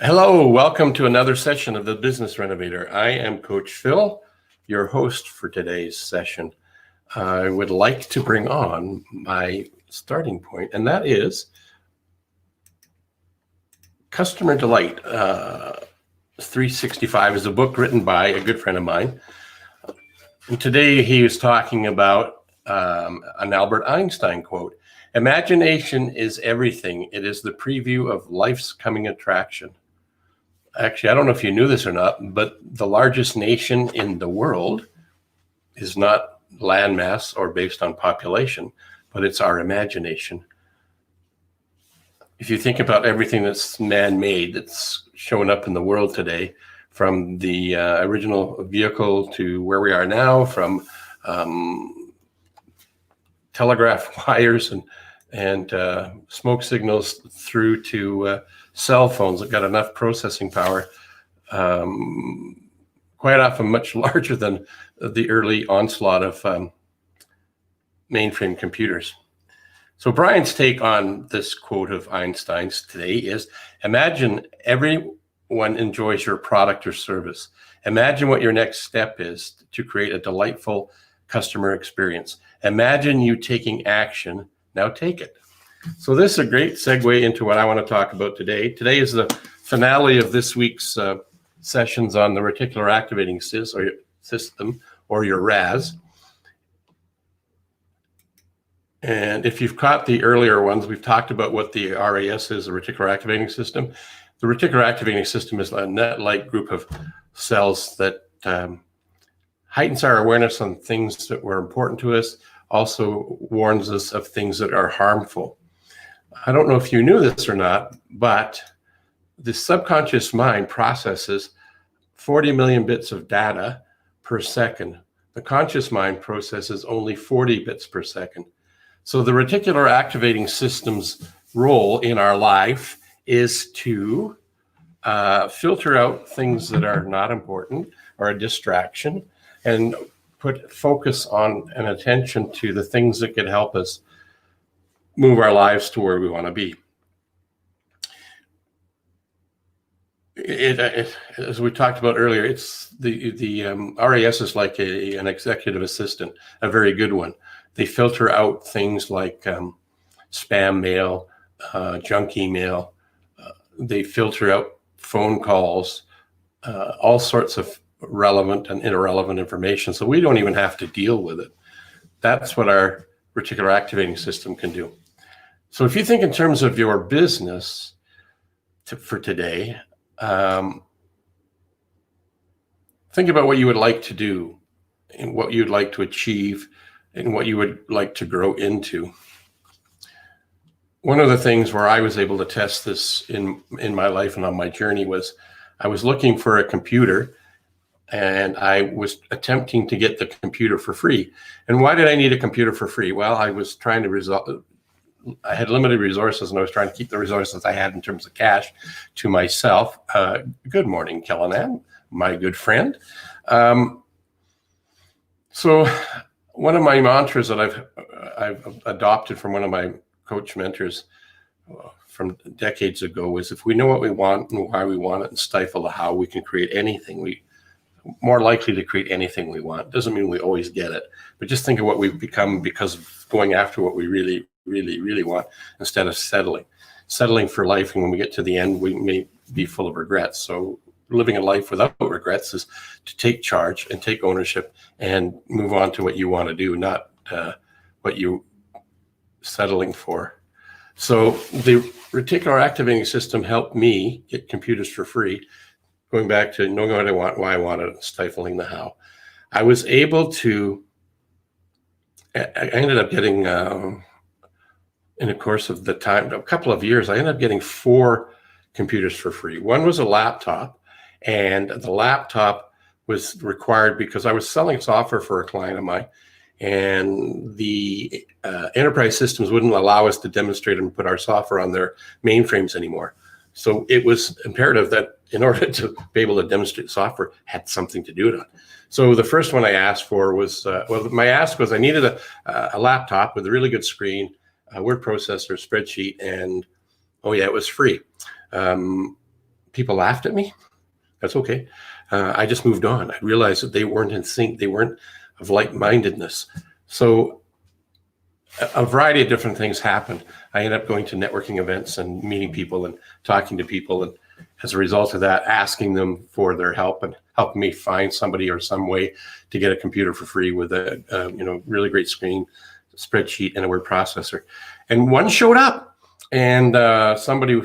Hello, welcome to another session of the Business Renovator. I am Coach Phil, your host for today's session. I would like to bring on my starting point, and that is Customer Delight. 365 is a book written by a good friend of mine. And today he was talking about an Albert Einstein quote. Imagination is everything. It is the preview of life's coming attraction. Actually, I don't know if you knew this or not, but the largest nation in the world is not landmass or based on population, but it's our imagination. If you think about everything that's man-made that's showing up in the world today, from the original vehicle to where we are now, from telegraph wires and smoke signals through to cell phones that got enough processing power, quite often much larger than the early onslaught of mainframe computers. So Brian's take on this quote of Einstein's today is, imagine everyone enjoys your product or service. Imagine what your next step is to create a delightful customer experience. Imagine you taking action. Now take it. So this is a great segue into what I want to talk about today. Today is the finale of this week's sessions on the reticular activating system, or your RAS. And if you've caught the earlier ones, we've talked about what the RAS is, the reticular activating system. The reticular activating system is a net-like group of cells that heightens our awareness on things that were important to us, also warns us of things that are harmful. I don't know if you knew this or not, but the subconscious mind processes 40 million bits of data per second. The conscious mind processes only 40 bits per second. So the reticular activating system's role in our life is to filter out things that are not important or a distraction, and put focus on and attention to the things that could help us move our lives to where we want to be. As we talked about earlier, it's the RAS is like an executive assistant, a very good one. They filter out things like spam mail, junk email. They filter out phone calls, all sorts of relevant and irrelevant information. So we don't even have to deal with it. That's what our reticular activating system can do. So if you think in terms of your business for today, think about what you would like to do and what you'd like to achieve and what you would like to grow into. One of the things where I was able to test this in my life and on my journey was I was looking for a computer, and I was attempting to get the computer for free. And why did I need a computer for free? Well, I was trying to I had limited resources, and I was trying to keep the resources I had in terms of cash to myself. Good morning, Kellenan, my good friend. So one of my mantras that I've adopted from one of my coach mentors from decades ago was, if we know what we want and why we want it and stifle the how, we can create anything. We more likely to create anything we want. Doesn't mean we always get it, but just think of what we've become because of going after what we really want, instead of settling for life. And when we get to the end, we may be full of regrets. So living a life without regrets is to take charge and take ownership and move on to what you want to do, not what you settling for. So the reticular activating system helped me get computers for free. Going back to knowing what I want, why I want it, stifling the how. I was able to, I ended up getting, in the course of the time, a couple of years, I ended up getting 4 computers for free. One was a laptop, and the laptop was required because I was selling software for a client of mine, and the enterprise systems wouldn't allow us to demonstrate and put our software on their mainframes anymore. So it was imperative that in order to be able to demonstrate software, had something to do it on. So the first one I asked for was, my ask was I needed a laptop with a really good screen, a word processor, spreadsheet, and oh yeah, it was free. people laughed at me. That's okay. I just moved on. I realized that they weren't in sync. They weren't of like-mindedness. So a variety of different things happened. I ended up going to networking events and meeting people and talking to people. And as a result of that, asking them for their help and helping me find somebody or some way to get a computer for free with a really great screen, spreadsheet, and a word processor. And one showed up, and somebody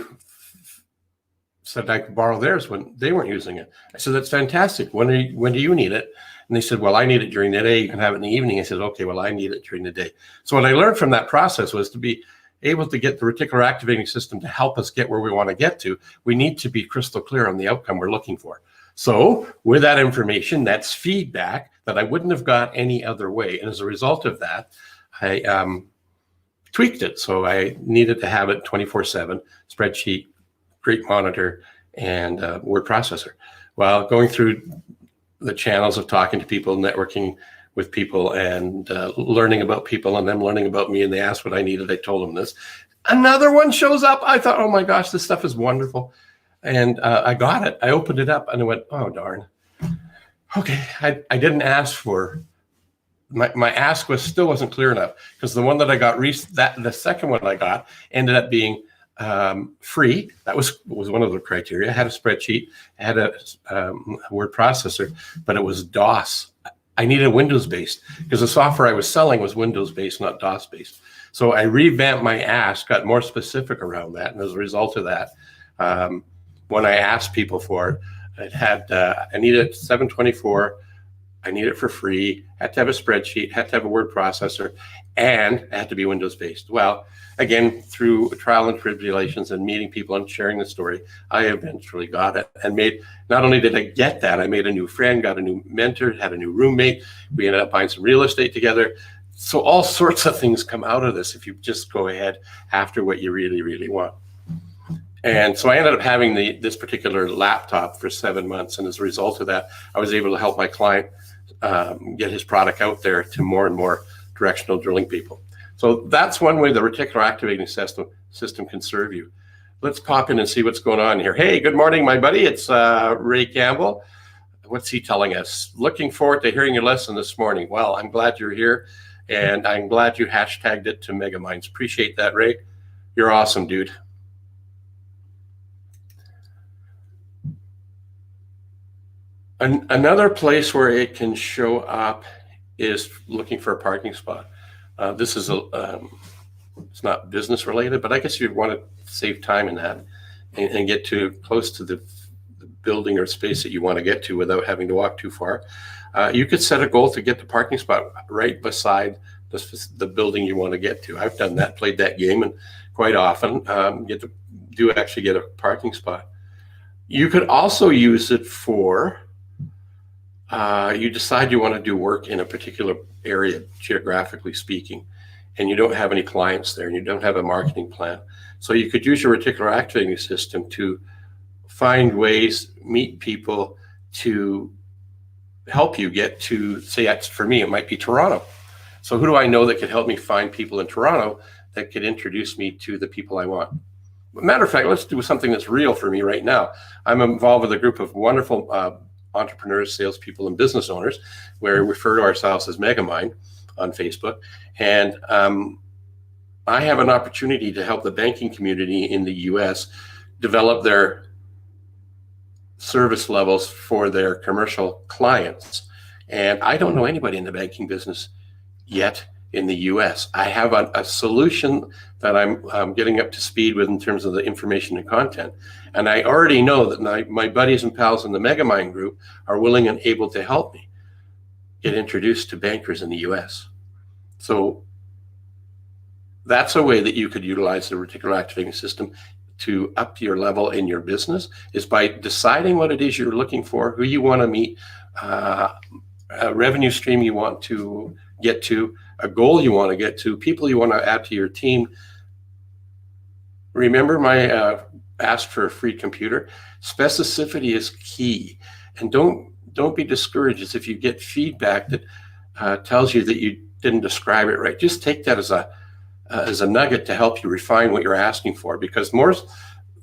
said I could borrow theirs when they weren't using it. I said, that's fantastic. When do you need it? And they said, well, I need it during the day. You can have it in the evening. I said, okay, well, I need it during the day. So what I learned from that process was to be able to get the reticular activating system to help us get where we want to get to. We need to be crystal clear on the outcome we're looking for. So with that information, that's feedback that I wouldn't have got any other way. And as a result of that, I tweaked it. So I needed to have it 24/7, spreadsheet, great monitor, and word processor. Well, going through the channels of talking to people, networking with people, and learning about people, and them learning about me, and they asked what I needed. I told them this. Another one shows up. I thought, oh my gosh, this stuff is wonderful. And I got it. I opened it up and I went, oh, darn. Okay, I didn't ask for, my ask still wasn't clear enough, because the one that I got, the second one I got ended up being free. That was one of the criteria. I had a spreadsheet, I had a word processor, but it was DOS. I needed Windows-based because the software I was selling was Windows-based, not DOS-based. So I revamped my ask, got more specific around that, and as a result of that, when I asked people for it, it had I needed 724. I need it for free, had to have a spreadsheet, had to have a word processor, and it had to be Windows-based. Well, again, through trial and tribulations and meeting people and sharing the story, I eventually got it and not only did I get that, I made a new friend, got a new mentor, had a new roommate. We ended up buying some real estate together. So all sorts of things come out of this if you just go ahead after what you really, really want. And so I ended up having this particular laptop for 7 months. And as a result of that, I was able to help my client get his product out there to more and more directional drilling people. So that's one way the reticular activating system can serve you. Let's pop in and see what's going on here. Hey, good morning, my buddy. It's Ray Campbell. What's he telling us? Looking forward to hearing your lesson this morning. Well, I'm glad you're here, and I'm glad you hashtagged it to Megaminds. Appreciate that, Ray. You're awesome, dude. Another place where it can show up is looking for a parking spot. This is it's not business related, but I guess you'd want to save time in that and get to close to the building or space that you want to get to without having to walk too far. You could set a goal to get the parking spot right beside the building you want to get to. I've done that, played that game, and quite often actually get a parking spot. You could also use it for you decide you want to do work in a particular area, geographically speaking, and you don't have any clients there and you don't have a marketing plan. So you could use your reticular activating system to find ways, meet people to help you get to, say, for me, it might be Toronto. So who do I know that could help me find people in Toronto that could introduce me to the people I want? Matter of fact, let's do something that's real for me right now. I'm involved with a group of wonderful entrepreneurs, salespeople, and business owners, where we refer to ourselves as Megamind on Facebook. And I have an opportunity to help the banking community in the US develop their service levels for their commercial clients. And I don't know anybody in the banking business yet in the US. I have a solution that I'm getting up to speed with in terms of the information and content. And I already know that my buddies and pals in the Megamind group are willing and able to help me get introduced to bankers in the US. So that's a way that you could utilize the reticular activating system to up your level in your business, is by deciding what it is you're looking for, who you want to meet, a revenue stream you want to get to, a goal you want to get to, people you want to add to your team. Remember my ask for a free computer? Specificity is key, and don't be discouraged if you get feedback that tells you that you didn't describe it right. Just take that as a nugget to help you refine what you're asking for, because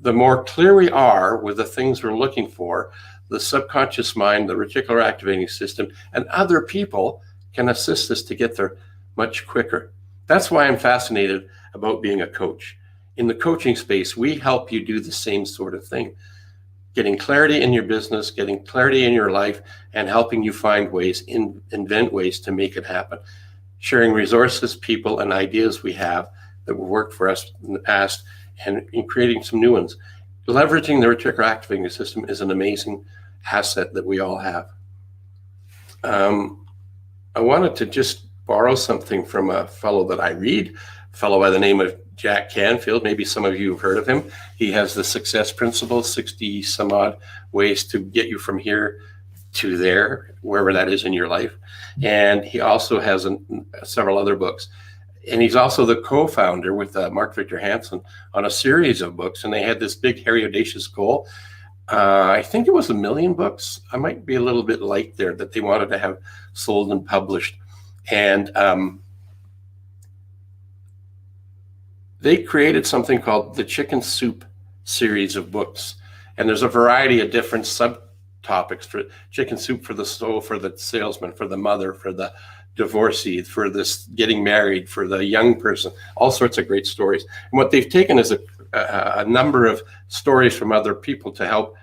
the more clear we are with the things we're looking for, the subconscious mind, the reticular activating system, and other people can assist us to get there much quicker. That's why I'm fascinated about being a coach. In the coaching space, we help you do the same sort of thing. Getting clarity in your business, getting clarity in your life, and helping you find ways, invent ways to make it happen. Sharing resources, people, and ideas we have that will work for us in the past, and in creating some new ones. Leveraging the reticular activating system is an amazing asset that we all have. I wanted to just borrow something from a fellow that I read, a fellow by the name of Jack Canfield. Maybe some of you have heard of him. He has the success principle, 60 some odd ways to get you from here to there, wherever that is in your life. And he also has several other books. And he's also the co-founder with Mark Victor Hansen on a series of books. And they had this big, hairy, audacious goal. I think it was 1 million books. I might be a little bit light there, that they wanted to have sold and published. And they created something called the Chicken Soup series of books. And there's a variety of different subtopics for chicken soup, for the soul, for the salesman, for the mother, for the divorcee, for this getting married, for the young person, all sorts of great stories. And what they've taken is a number of stories from other people to help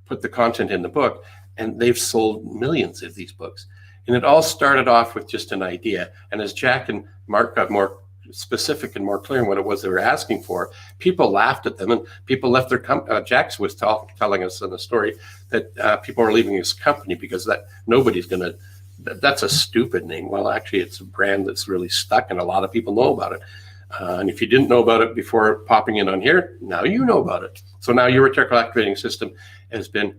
put the content in the book. And they've sold millions of these books. And it all started off with just an idea. And as Jack and Mark got more specific and more clear on what it was they were asking for, people laughed at them, and people left their company. Jack was telling us in the story that people were leaving his company because nobody's going to, that's a stupid name. Well, actually, it's a brand that's really stuck, and a lot of people know about it. And if you didn't know about it before popping in on here, now you know about it. So now your reticular activating system has been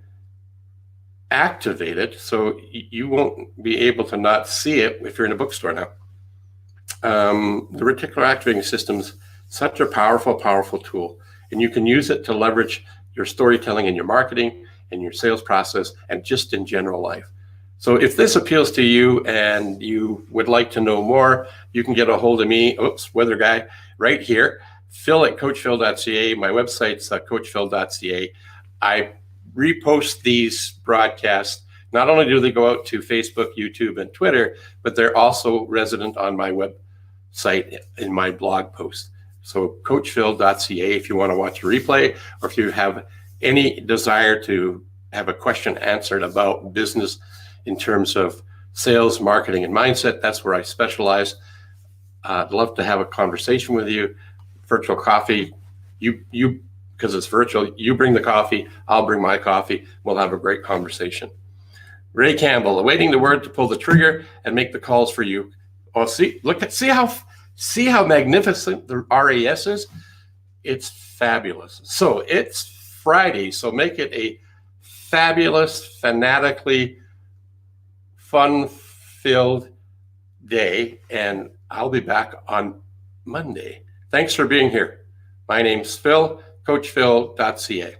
activated, so you won't be able to not see it if you're in a bookstore now. The reticular activating system is such a powerful, powerful tool, and you can use it to leverage your storytelling and your marketing and your sales process and just in general life. So if this appeals to you and you would like to know more, you can get a hold of me, weather guy, right here, phil@coachphil.ca. My website's coachphil.ca. I repost these broadcasts. Not only do they go out to Facebook, YouTube, and Twitter, but they're also resident on my website in my blog post. So coachphil.ca if you want to watch a replay, or if you have any desire to have a question answered about business in terms of sales, marketing, and mindset. That's where I specialize. I'd love to have a conversation with you. Virtual coffee, you because it's virtual, you bring the coffee, I'll bring my coffee. We'll have a great conversation. Ray Campbell, awaiting the word to pull the trigger and make the calls for you. Oh, see how magnificent the RAS is. It's fabulous. So it's Friday, so make it a fabulous, fanatically fun-filled day, and I'll be back on Monday. Thanks for being here. My name's Phil, coachphil.ca.